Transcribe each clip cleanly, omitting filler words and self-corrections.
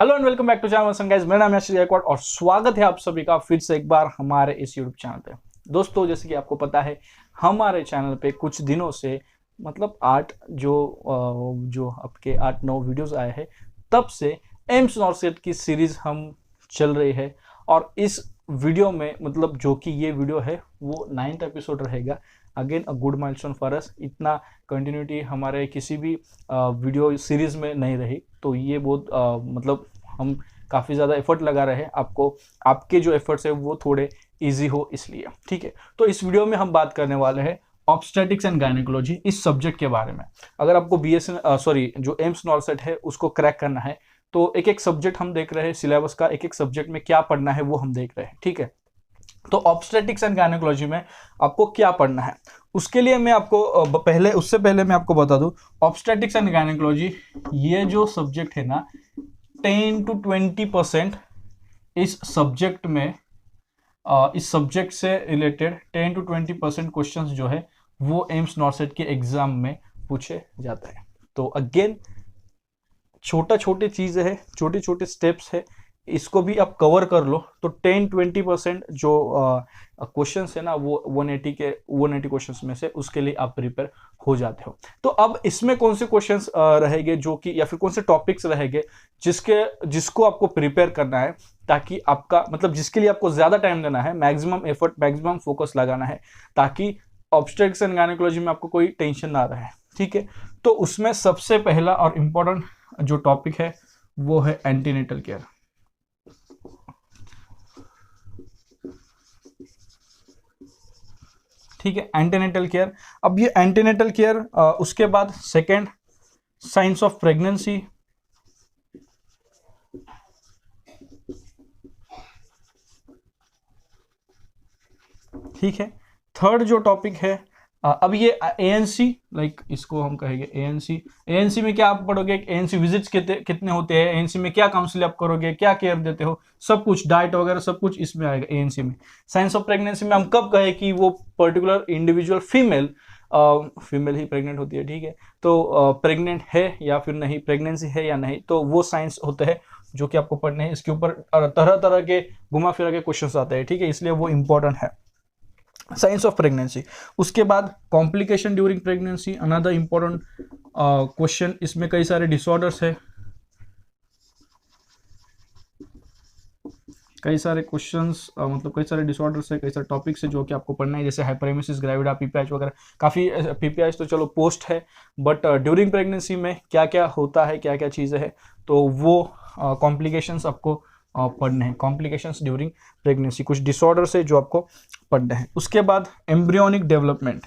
Hello and welcome back to channel guys. मेरा नाम है श्री गायकवाड़ और स्वागत है आप सभी का फिर से एक बार हमारे इस यूट्यूब चैनल पे। दोस्तों, जैसे कि आपको पता है, हमारे चैनल पे कुछ दिनों से मतलब जो आपके 8-9 वीडियोस आए हैं, तब से एम्स नॉर्सेट की सीरीज हम चल रही है। और इस वीडियो में मतलब जो कि ये वीडियो है वो 9th एपिसोड रहेगा। Again a good milestone for us. इतना कंटिन्यूटी हमारे किसी भी वीडियो सीरीज में नहीं रही, तो ये बहुत मतलब हम काफ़ी ज़्यादा एफर्ट लगा रहे हैं आपको, आपके जो एफर्ट्स है वो थोड़े इजी हो इसलिए। ठीक है, तो इस वीडियो में हम बात करने वाले हैं ऑब्स्टेटिक्स एंड गायनेकोलॉजी इस सब्जेक्ट के बारे में। अगर आपको जो एम्स नॉर्सेट है उसको क्रैक करना है तो एक एक सब्जेक्ट हम देख रहे हैं, सिलेबस का एक एक सब्जेक्ट में क्या पढ़ना है वो हम देख रहे हैं। ठीक है, तो ऑब्स्टेटिक्स एंड गायनेकोलॉजी में आपको क्या पढ़ना है उसके लिए मैं आपको उससे पहले मैं आपको बता दूं, ऑब्स्टेटिक्स एंड गायनेकोलॉजी ये जो सब्जेक्ट है ना, 10-20% इस सब्जेक्ट में इस सब्जेक्ट से रिलेटेड 10-20% क्वेश्चंस जो है वो एम्स नॉर्सेट के एग्जाम में पूछे जाते हैं। तो अगेन छोटा छोटे चीज़ें है, छोटे छोटे स्टेप्स है, इसको भी आप कवर कर लो तो 10-20% जो क्वेश्चंस है ना वो 180 क्वेश्चंस में से उसके लिए आप प्रिपेयर हो जाते हो। तो अब इसमें कौन से क्वेश्चंस रहेंगे जो कि, या फिर कौन से टॉपिक्स रहेंगे जिसको आपको प्रिपेयर करना है, ताकि आपका मतलब जिसके लिए आपको ज़्यादा टाइम देना है, मैक्सिमम एफर्ट मैक्सिमम फोकस लगाना है, ताकि ऑब्स्टेटिक्स एंड गायनेकोलॉजी में आपको कोई टेंशन ना रहे। ठीक है, तो उसमें सबसे पहला और इम्पोर्टेंट जो टॉपिक है वो है एंटीनेटल केयर। ठीक है, एंटीनेटल केयर। अब ये एंटीनेटल केयर, उसके बाद सेकंड साइंस ऑफ प्रेगनेंसी। ठीक है, थर्ड जो टॉपिक है अब ये एएनसी, लाइक इसको हम कहेंगे एएनसी। एएनसी में क्या आप पढ़ोगे, एएनसी विजिट्स कितने होते हैं, एएनसी में क्या काउंसिल आप करोगे, क्या केयर देते हो, सब कुछ डाइट वगैरह सब कुछ इसमें आएगा एएनसी में। साइंस ऑफ प्रेगनेंसी में हम कब कहे कि वो पर्टिकुलर इंडिविजुअल फीमेल ही प्रेग्नेंट होती है। ठीक है, तो प्रेग्नेंट है या फिर नहीं, प्रेगनेंसी है या नहीं, तो वो साइंस होते हैं जो कि आपको पढ़ने हैं। इसके ऊपर तरह तरह के घुमा फिरा के क्वेश्चन आते हैं। ठीक है, इसलिए वो इंपॉर्टेंट है, साइंस ऑफ प्रेगनेंसी। उसके बाद complication during pregnancy, another important question. इसमें कई सारे डिसऑर्डर्स है, कई सारे क्वेश्चंस मतलब कई सारे डिसऑर्डर्स है, कई सारे टॉपिक्स है जो कि आपको पढ़ना है, जैसे हाइपरेमेसिस ग्रेविडा, पीपीएच वगैरह। काफ़ी पीपीएच तो चलो पोस्ट है, बट ड्यूरिंग प्रेगनेंसी में क्या क्या होता है, क्या क्या चीज़ें हैं, तो वो कॉम्प्लिकेशंस आपको पढ़ने हैं। कॉम्प्लिकेशंस ड्यूरिंग प्रेगनेंसी, कुछ डिसऑर्डर्स है जो आपको पढ़ने हैं। उसके बाद एम्ब्रियोनिक डेवलपमेंट।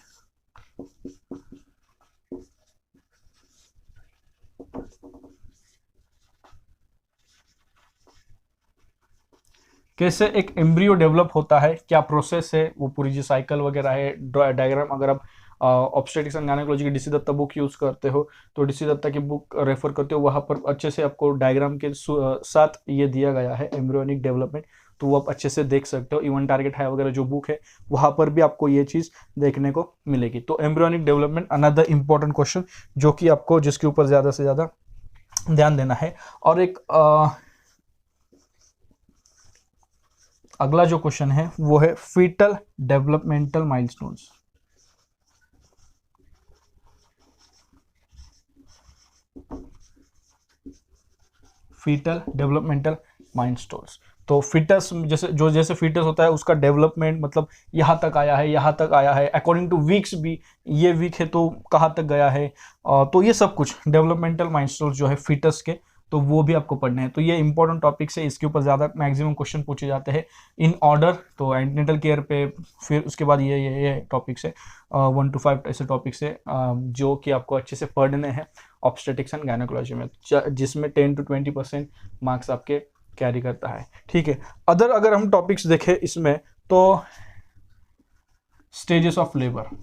कैसे एक एम्ब्रियो डेवलप होता है, क्या प्रोसेस है, वो पूरी जो साइकिल वगैरह है, डायग्राम। अगर आप ऑब्स्टेटिक्स एंड गायनेकोलॉजी की डीसी दत्ता बुक यूज़ करते हो तो डीसी दत्ता की बुक रेफर करते हो, वहाँ पर अच्छे से आपको डायग्राम के साथ ये दिया गया है एम्ब्रियोनिक डेवलपमेंट, तो वो आप अच्छे से देख सकते हो। इवन टारगेट हाई वगैरह जो बुक है वहाँ पर भी आपको ये चीज़ देखने को मिलेगी। तो embryonic development another important question जो कि आपको, जिसके ऊपर ज़्यादा से ज़्यादा ध्यान देना है। और एक अगला जो क्वेश्चन है वो है fetal developmental milestones. Fetal developmental milestones, तो फिटस जैसे फिटस होता है उसका डेवलपमेंट, मतलब यहाँ तक आया है, यहाँ तक आया है, अकॉर्डिंग टू वीक्स भी, ये वीक है तो कहाँ तक गया है, तो ये सब कुछ डेवलपमेंटल माइलस्टोन्स जो है फिटस के, तो वो भी आपको पढ़ने हैं। तो ये इंपॉर्टेंट टॉपिक्स है, इसके ऊपर ज़्यादा मैक्सिमम क्वेश्चन पूछे जाते हैं इन ऑर्डर। तो एंटीनेटल केयर पे, फिर उसके बाद ये टॉपिक्स है, 1 to 5 ऐसे टॉपिक्स है जो कि आपको अच्छे से पढ़ने हैं ऑब्स्टेटिक्स एंड गायनेकोलॉजी में, जिसमें 10-20% मार्क्स आपके कैरी करता है। ठीक है, अगर हम टॉपिक्स देखें इसमें तो स्टेजेस ऑफ लेबर।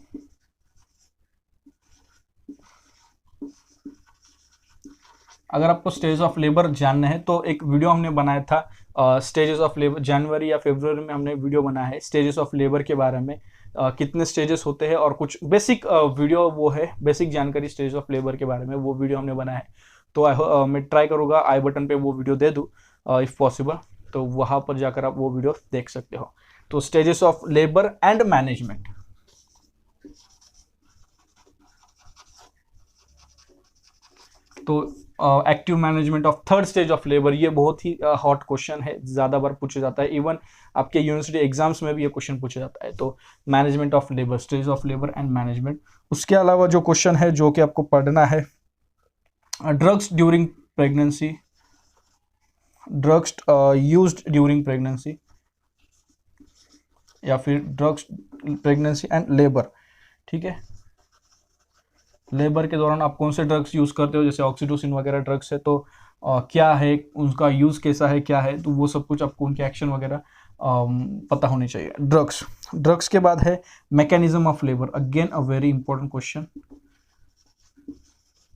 अगर आपको स्टेज ऑफ लेबर जानना है तो एक वीडियो हमने बनाया था स्टेजेस ऑफ लेबर, जनवरी या फरवरी में हमने वीडियो बनाया है स्टेजेस ऑफ लेबर के बारे में, कितने स्टेजेस होते हैं और कुछ बेसिक वीडियो वो है, बेसिक जानकारी स्टेज ऑफ लेबर के बारे में, वो वीडियो हमने बनाया है। तो मैं ट्राई करूँगा आई बटन पे वो वीडियो दे दूँ इफ़ पॉसिबल, तो वहाँ पर जाकर आप वो वीडियो देख सकते हो। तो stages of labour and management. तो active management of third stage of labour, ये बहुत ही हॉट क्वेश्चन है, ज़्यादा बार पूछा जाता है, इवन आपके यूनिवर्सिटी एग्जाम्स में भी ये क्वेश्चन पूछा जाता है। तो management of labour, stage of labour and management. उसके अलावा जो क्वेश्चन है जो कि आपको पढ़ना है, drugs during pregnancy, drugs used during pregnancy, या फिर ड्रग्स प्रेगनेंसी एंड लेबर। ठीक है, लेबर के दौरान आप कौन से ड्रग्स यूज़ करते हो, जैसे ऑक्सीटोसिन वगैरह ड्रग्स है, तो क्या है उनका यूज़ कैसा है, क्या है, तो वो सब कुछ आपको उनके एक्शन वगैरह पता होने चाहिए। ड्रग्स के बाद है mechanism of labour, again a very important question.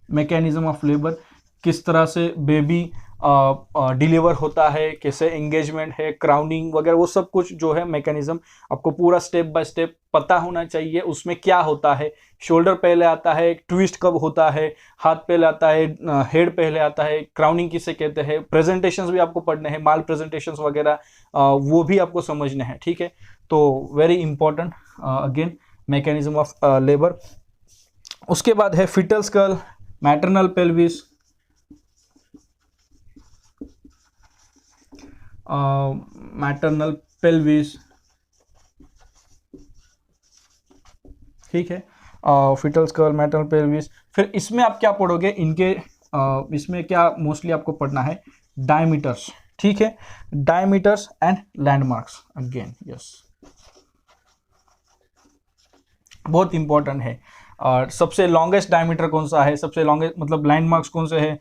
Mechanism of labour, किस तरह से बेबी डिलीवर होता है, कैसे एंगेजमेंट है, क्राउनिंग वगैरह, वो सब कुछ जो है मैकेनिज्म आपको पूरा स्टेप बाय स्टेप पता होना चाहिए। उसमें क्या होता है, शोल्डर पहले आता है, ट्विस्ट कब होता है, हाथ पहले आता है, हेड पहले आता है, क्राउनिंग किसे कहते हैं, प्रेजेंटेशंस भी आपको पढ़ने हैं, माल प्रेजेंटेशंस वगैरह वो भी आपको समझने हैं। ठीक है, तो very important again mechanism of labour. उसके बाद है foetal school, maternal pelvis, maternal pelvis. ठीक है, फिटल स्कल, मैटरनल पेल्विस। फिर इसमें आप क्या पढ़ोगे, इनके इसमें क्या मोस्टली आपको पढ़ना है, डायमीटर्स। ठीक है, diameters and landmarks again, yes, बहुत इंपॉर्टेंट है। और सबसे लॉन्गेस्ट डायमीटर कौन सा है, सबसे लॉन्गेस्ट मतलब लैंडमार्क्स कौन से है,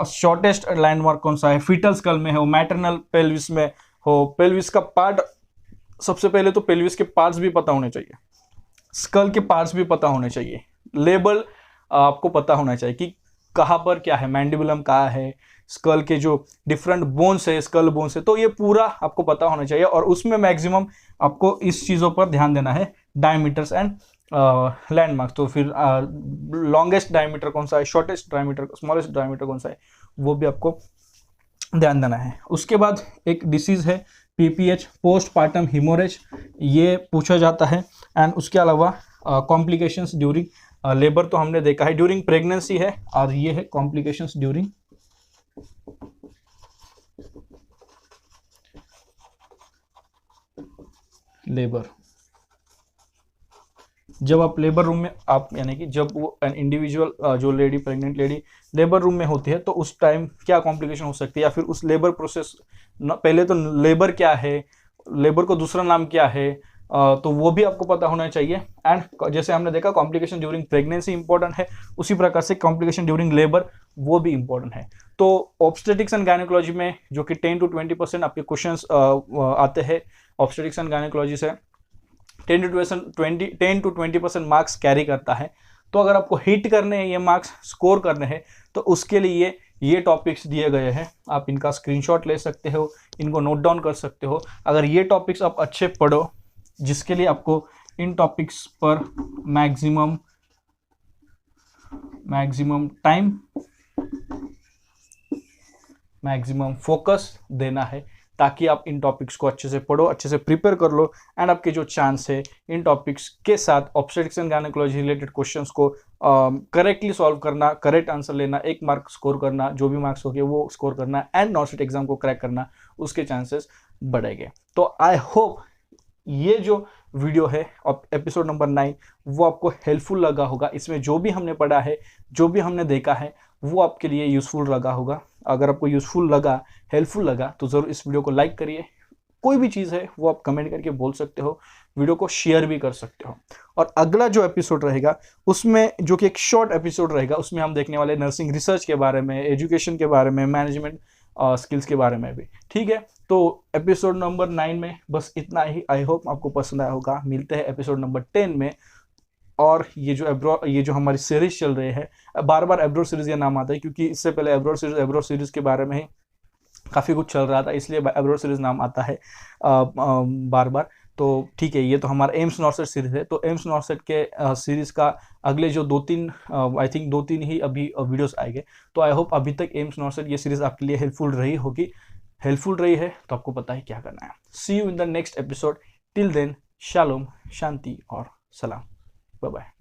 शॉर्टेस्ट लैंडमार्क कौन सा है, फीटल स्कल में हो, मैटरनल पेल्विस में हो, पेल्विस का पार्ट, सबसे पहले तो पेल्विस के पार्ट्स भी पता होने चाहिए, स्कल के पार्ट्स भी पता होने चाहिए, लेबल आपको पता होना चाहिए कि कहाँ पर क्या है, मैंडिबुलम कहाँ है, स्कल के जो डिफरेंट बोन्स है, स्कल बोन्स है, तो ये पूरा आपको पता होना चाहिए। और उसमें मैक्सिमम आपको इस चीज़ों पर ध्यान देना है, डायमीटर्स एंड लैंडमार्क्स। तो फिर लॉन्गेस्ट डायमीटर कौन सा है, शॉर्टेस्ट डायमीटर, स्मॉलेस्ट डायमीटर कौन सा है, वो भी आपको ध्यान देना है। उसके बाद एक डिसीज़ है पीपीएच, पोस्ट पार्टम हीमोरेज, ये पूछा जाता है। एंड उसके अलावा कॉम्प्लिकेशंस ड्यूरिंग लेबर तो हमने देखा है, ड्यूरिंग प्रेगनेंसी है, और ये है कॉम्प्लिकेशंस ड्यूरिंग लेबर। जब आप लेबर रूम में आप यानी कि जब वो इंडिविजुअल जो lady, pregnant lady labour room में होती है, तो उस टाइम क्या कॉम्प्लिकेशन हो सकती है, या फिर उस लेबर प्रोसेस, पहले तो लेबर क्या है, लेबर को दूसरा नाम क्या है, तो वो भी आपको पता होना चाहिए। एंड जैसे हमने देखा कॉम्प्लिकेशन ड्यूरिंग प्रेगनेंसी इंपॉर्टेंट है, उसी प्रकार से कॉम्प्लिकेशन ड्यूरिंग लेबर वो भी इंपॉर्टेंट है। तो ऑब्स्टेटिक्स एंड गायनेकोलॉजी में जो कि 10 to 20% आपके क्वेश्चंस आते हैं ऑब्स्टेटिक्स एंड गायनेकोलॉजी से, 10 to 20% मार्क्स कैरी करता है। तो अगर आपको हिट करने हैं, ये मार्क्स स्कोर करने हैं, तो उसके लिए ये टॉपिक्स दिए गए हैं, आप इनका स्क्रीनशॉट ले सकते हो, इनको नोट डाउन कर सकते हो। अगर ये टॉपिक्स आप अच्छे पढ़ो, जिसके लिए आपको इन टॉपिक्स पर मैक्सिमम टाइम, मैक्सिमम फोकस देना है, ताकि आप इन टॉपिक्स को अच्छे से पढ़ो, अच्छे से प्रिपेयर कर लो, एंड आपके जो चांस है इन टॉपिक्स के साथ obstetrics and gynaecology related questions को करेक्टली सॉल्व करना, करेक्ट आंसर लेना, 1 मार्क स्कोर करना, जो भी मार्क्स हो गए वो स्कोर करना, एंड नॉर्सिट एग्जाम को क्रैक करना, उसके चांसेस बढ़ेंगे। तो आई होप ये जो वीडियो है एपिसोड नंबर 9 वो आपको हेल्पफुल लगा होगा। इसमें जो भी हमने पढ़ा है, जो भी हमने देखा है, वो आपके लिए यूज़फुल लगा होगा। अगर आपको यूज़फुल लगा, हेल्पफुल लगा, तो ज़रूर इस वीडियो को लाइक करिए। कोई भी चीज़ है वो आप कमेंट करके बोल सकते हो, वीडियो को शेयर भी कर सकते हो। और अगला जो एपिसोड रहेगा उसमें, जो कि एक शॉर्ट एपिसोड रहेगा, उसमें हम देखने वाले नर्सिंग रिसर्च के बारे में, एजुकेशन के बारे में, मैनेजमेंट स्किल्स के बारे में भी। ठीक है, तो एपिसोड नंबर 9 में बस इतना ही। आई होप आपको पसंद आया होगा। मिलते हैं एपिसोड नंबर 10 में। और ये जो हमारी सीरीज चल रही है, बार बार एब्रोड सीरीज का नाम आता है क्योंकि इससे पहले एब्रोड सीरीज के बारे में ही काफ़ी कुछ चल रहा था, इसलिए एब्रोड सीरीज नाम आता है बार बार। तो ठीक है, ये तो हमारा एम्स नॉर्सेट सीरीज है। तो एम्स नॉर्सेट के सीरीज का अगले जो 2-3 आई थिंक 2-3 ही अभी वीडियोस आएंगे। तो आई होप अभी तक एम्स नॉर्सेट ये सीरीज आपके लिए हेल्पफुल रही होगी। हेल्पफुल रही है तो आपको पता है क्या करना है। See you in the next episode. Till then shalom, शांति और सलाम। Bye bye.